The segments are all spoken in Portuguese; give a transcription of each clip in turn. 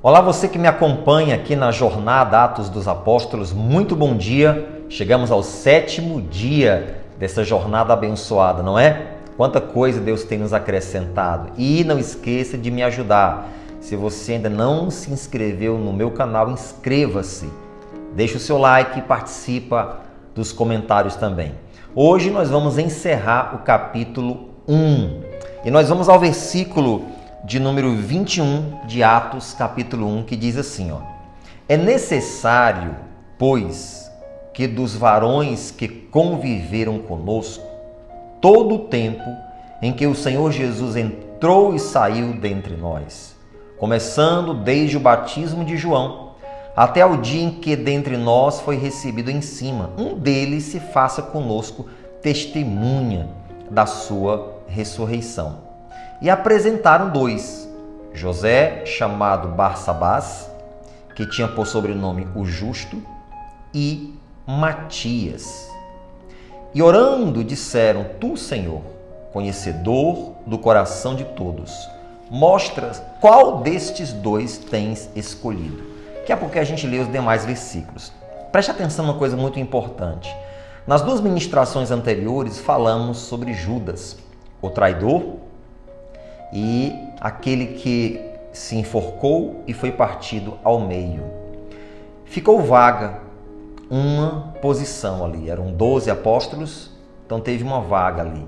Olá, você que me acompanha aqui na jornada Atos dos Apóstolos, muito bom dia. Chegamos ao 7º dia dessa jornada abençoada, não é? Quanta coisa Deus tem nos acrescentado. E não esqueça de me ajudar. Se você ainda não se inscreveu no meu canal, inscreva-se. Deixe o seu like e participa dos comentários também. Hoje nós vamos encerrar o capítulo 1 e nós vamos ao versículo de número 21 de Atos, capítulo 1, que diz assim, É necessário, pois, que dos varões que conviveram conosco, todo o tempo em que o Senhor Jesus entrou e saiu dentre nós, começando desde o batismo de João, até o dia em que dentre nós foi recebido em cima, um deles se faça conosco testemunha da sua ressurreição. E apresentaram dois, José, chamado Barsabás, que tinha por sobrenome o Justo, e Matias. E orando disseram, Tu, Senhor, conhecedor do coração de todos, mostras qual destes dois tens escolhido. Daqui a pouco a gente lê os demais versículos. Preste atenção numa coisa muito importante. Nas duas ministrações anteriores falamos sobre Judas, o traidor, e aquele que se enforcou e foi partido ao meio. Ficou vaga uma posição ali, eram 12 apóstolos, então teve uma vaga ali.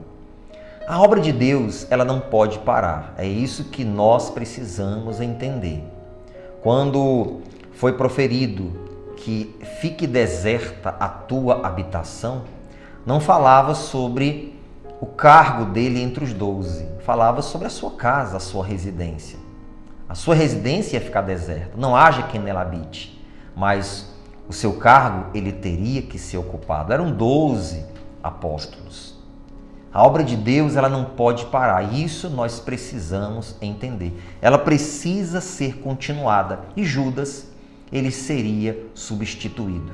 A obra de Deus, ela não pode parar, é isso que nós precisamos entender. Quando foi proferido que fique deserta a tua habitação, não falava sobre o cargo dele entre os 12, falava sobre a sua casa, a sua residência. A sua residência ia ficar deserta, não haja quem nela habite, mas o seu cargo ele teria que ser ocupado. Eram 12 apóstolos. A obra de Deus ela não pode parar, isso nós precisamos entender. Ela precisa ser continuada e Judas ele seria substituído.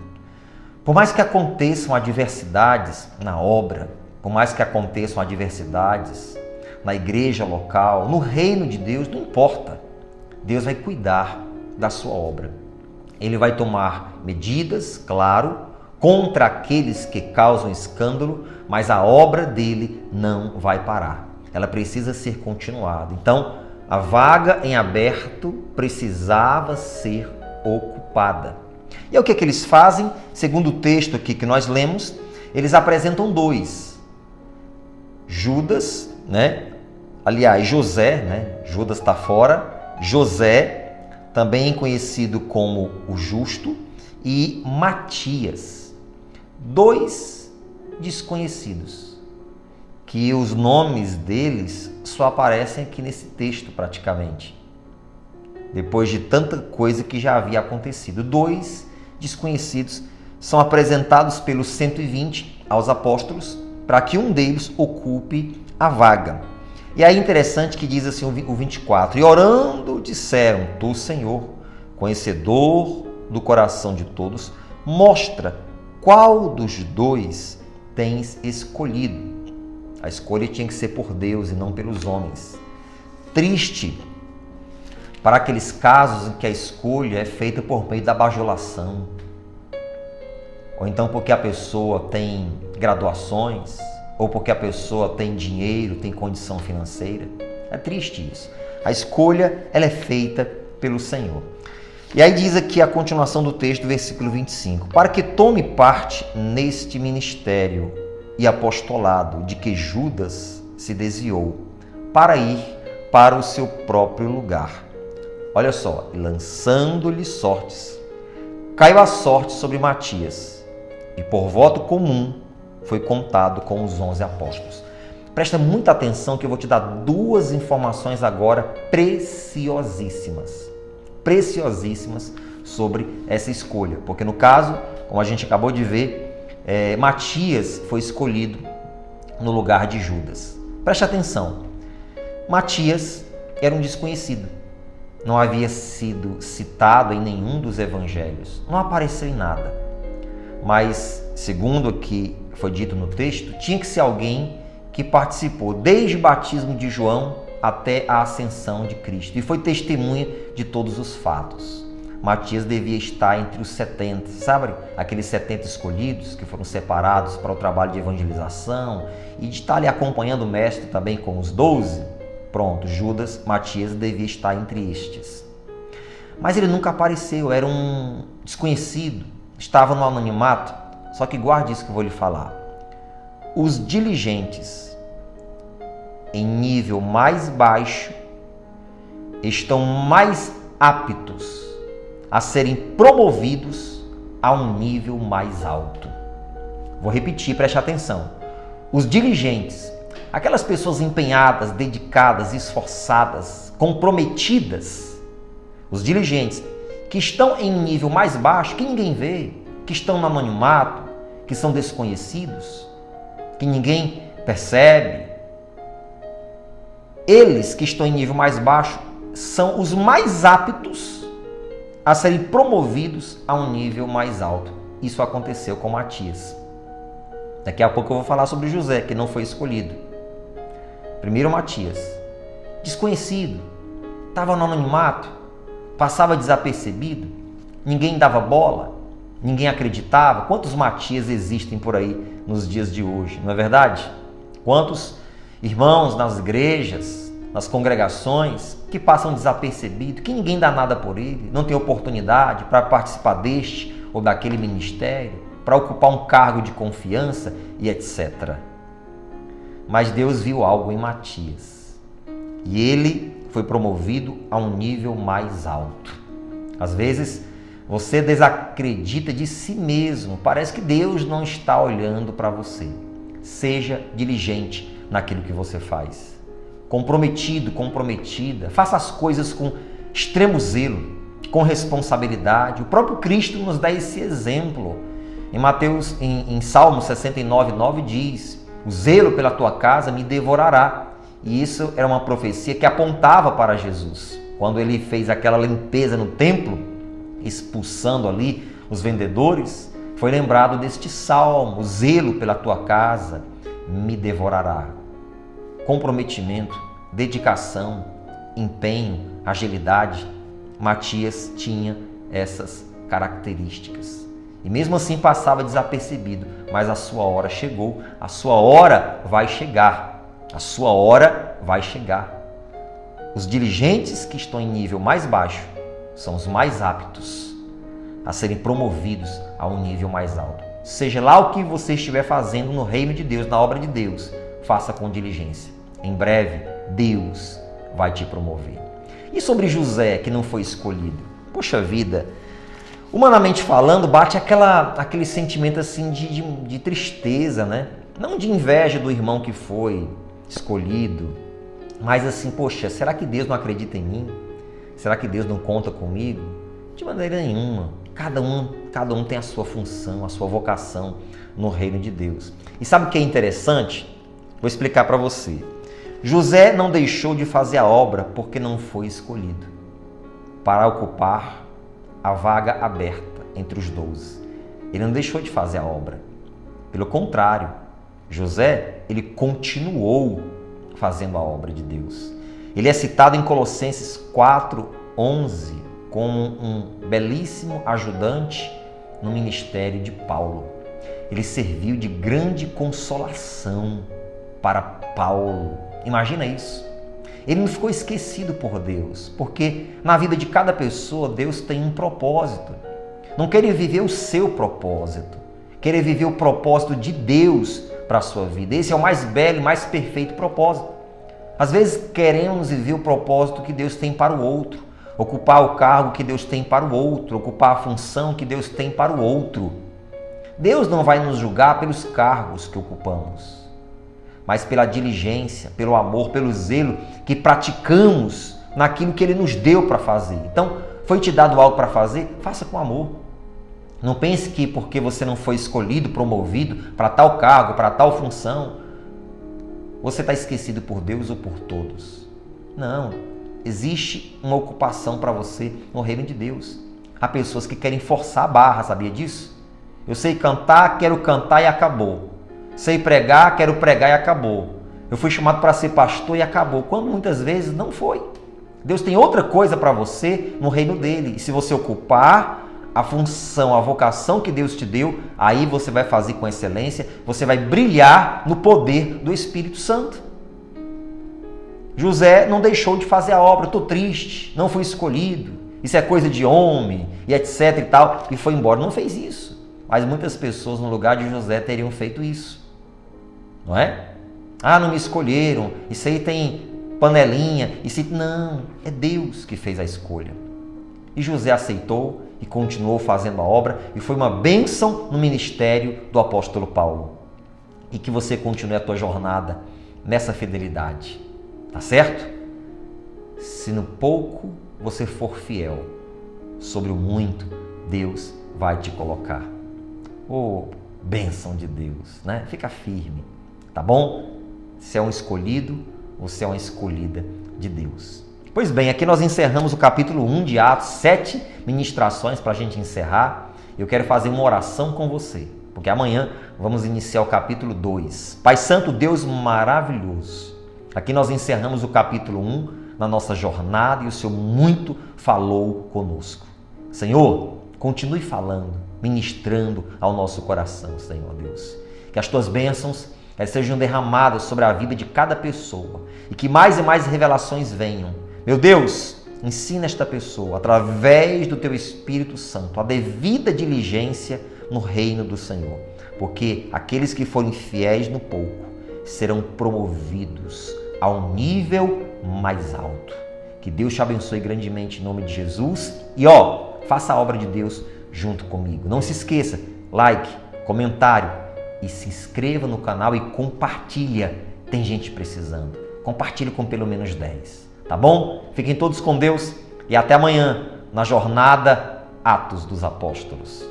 Por mais que aconteçam adversidades na obra, por mais que aconteçam adversidades na igreja local, no reino de Deus, não importa. Deus vai cuidar da sua obra. Ele vai tomar medidas, claro, contra aqueles que causam escândalo, mas a obra dele não vai parar. Ela precisa ser continuada. Então, a vaga em aberto precisava ser ocupada. E é o que eles fazem? Segundo o texto aqui que nós lemos, eles apresentam dois. Judas, aliás, José, Judas está fora, José, também conhecido como o Justo, e Matias, dois desconhecidos, que os nomes deles só aparecem aqui nesse texto praticamente, depois de tanta coisa que já havia acontecido. Dois desconhecidos são apresentados pelos 120 aos apóstolos, para que um deles ocupe a vaga. E aí interessante que diz assim o 24, E orando disseram, Tu, Senhor, conhecedor do coração de todos, mostra qual dos dois tens escolhido. A escolha tinha que ser por Deus e não pelos homens. Triste para aqueles casos em que a escolha é feita por meio da bajulação, ou então porque a pessoa tem graduações, ou porque a pessoa tem dinheiro, tem condição financeira. É triste isso. A escolha ela é feita pelo Senhor. E aí diz aqui a continuação do texto, versículo 25. Para que tome parte neste ministério e apostolado de que Judas se desviou, para ir para o seu próprio lugar. Olha só, lançando-lhe sortes, caiu a sorte sobre Matias, e por voto comum foi contado com os 11 apóstolos. Presta muita atenção que eu vou te dar duas informações agora preciosíssimas sobre essa escolha. Porque no caso, como a gente acabou de ver, Matias foi escolhido no lugar de Judas. Preste atenção, Matias era um desconhecido. Não havia sido citado em nenhum dos evangelhos, não apareceu em nada. Mas, segundo o que foi dito no texto, tinha que ser alguém que participou desde o batismo de João até a ascensão de Cristo e foi testemunha de todos os fatos. Matias devia estar entre os 70, sabe? Aqueles 70 escolhidos que foram separados para o trabalho de evangelização e de estar ali acompanhando o mestre também com os 12. Pronto, Judas, Matias devia estar entre estes. Mas ele nunca apareceu, era um desconhecido, estava no anonimato. Só que guarde isso que eu vou lhe falar. Os diligentes em nível mais baixo estão mais aptos a serem promovidos a um nível mais alto. Vou repetir, preste atenção. Os diligentes, aquelas pessoas empenhadas, dedicadas, esforçadas, comprometidas, os diligentes que estão em nível mais baixo, que ninguém vê, que estão no anonimato, que são desconhecidos, que ninguém percebe, eles que estão em nível mais baixo são os mais aptos a serem promovidos a um nível mais alto. Isso aconteceu com Matias. Daqui a pouco eu vou falar sobre José, que não foi escolhido. Primeiro Matias, desconhecido, estava no anonimato, passava desapercebido, ninguém dava bola, ninguém acreditava. Quantos Matias existem por aí nos dias de hoje, não é verdade? Quantos irmãos nas igrejas, nas congregações, que passam desapercebido, que ninguém dá nada por ele, não tem oportunidade para participar deste ou daquele ministério, para ocupar um cargo de confiança e etc. Mas Deus viu algo em Matias e ele foi promovido a um nível mais alto. Às vezes você desacredita de si mesmo, parece que Deus não está olhando para você. Seja diligente naquilo que você faz. Comprometido, comprometida, faça as coisas com extremo zelo, com responsabilidade. O próprio Cristo nos dá esse exemplo. Em Mateus, em Salmo 69:9 diz: o zelo pela tua casa me devorará. E isso era uma profecia que apontava para Jesus. Quando ele fez aquela limpeza no templo, expulsando ali os vendedores, foi lembrado deste salmo: o zelo pela tua casa me devorará. Comprometimento, dedicação, empenho, agilidade. Matias tinha essas características. E mesmo assim passava desapercebido, mas a sua hora chegou, a sua hora vai chegar, a sua hora vai chegar. Os diligentes que estão em nível mais baixo são os mais aptos a serem promovidos a um nível mais alto. Seja lá o que você estiver fazendo no reino de Deus, na obra de Deus, faça com diligência. Em breve, Deus vai te promover. E sobre José, que não foi escolhido? Poxa vida, humanamente falando, bate aquele sentimento assim de tristeza, né? Não de inveja do irmão que foi escolhido, mas assim, poxa, será que Deus não acredita em mim? Será que Deus não conta comigo? De maneira nenhuma. Cada um tem a sua função, a sua vocação no reino de Deus. E sabe o que é interessante? Vou explicar para você. José não deixou de fazer a obra porque não foi escolhido para ocupar a vaga aberta entre os 12. Ele não deixou de fazer a obra. Pelo contrário, José, ele continuou fazendo a obra de Deus. Ele é citado em Colossenses 4:11 como um belíssimo ajudante no ministério de Paulo. Ele serviu de grande consolação para Paulo. Imagina isso. Ele não ficou esquecido por Deus, porque na vida de cada pessoa Deus tem um propósito. Não querer viver o seu propósito, querer viver o propósito de Deus para a sua vida. Esse é o mais belo e mais perfeito propósito. Às vezes queremos viver o propósito que Deus tem para o outro, ocupar o cargo que Deus tem para o outro, ocupar a função que Deus tem para o outro. Deus não vai nos julgar pelos cargos que ocupamos, mas pela diligência, pelo amor, pelo zelo que praticamos naquilo que Ele nos deu para fazer. Então, foi te dado algo para fazer? Faça com amor. Não pense que porque você não foi escolhido, promovido para tal cargo, para tal função, você está esquecido por Deus ou por todos. Não, existe uma ocupação para você no reino de Deus. Há pessoas que querem forçar a barra, sabia disso? Eu sei cantar, quero cantar e acabou. Sei pregar, quero pregar e acabou. eu fui chamado para ser pastor e acabou. Quando muitas vezes não foi. Deus tem outra coisa para você no reino dele. E se você ocupar a função, a vocação que Deus te deu, aí você vai fazer com excelência, você vai brilhar no poder do Espírito Santo. José não deixou de fazer a obra. Estou triste, não fui escolhido, isso é coisa de homem, e etc e tal, e foi embora. Não fez isso. Mas muitas pessoas no lugar de José teriam feito isso. Não é? Ah, não me escolheram, isso aí tem panelinha, Não, é Deus que fez a escolha. E José aceitou e continuou fazendo a obra, e foi uma bênção no ministério do apóstolo Paulo. E que você continue a tua jornada nessa fidelidade, tá certo? Se no pouco você for fiel, sobre o muito Deus vai te colocar. Oh, bênção de Deus, né? Fica firme, tá bom? Se é um escolhido, você é uma escolhida de Deus. Pois bem, aqui nós encerramos o capítulo 1 de Atos, 7 ministrações para a gente encerrar. Eu quero fazer uma oração com você, porque amanhã vamos iniciar o capítulo 2. Pai Santo, Deus maravilhoso, aqui nós encerramos o capítulo 1 na nossa jornada e o Senhor muito falou conosco. Senhor, continue falando, ministrando ao nosso coração, Senhor Deus. Que as tuas bênçãos sejam derramadas sobre a vida de cada pessoa e que mais e mais revelações venham. Meu Deus, ensina esta pessoa, através do teu Espírito Santo, a devida diligência no reino do Senhor, porque aqueles que forem fiéis no pouco serão promovidos ao nível mais alto. Que Deus te abençoe grandemente em nome de Jesus e faça a obra de Deus junto comigo. Não se esqueça, like, comentário, e se inscreva no canal e compartilha. Tem gente precisando. Compartilhe com pelo menos 10. Tá bom? Fiquem todos com Deus e até amanhã na jornada Atos dos Apóstolos.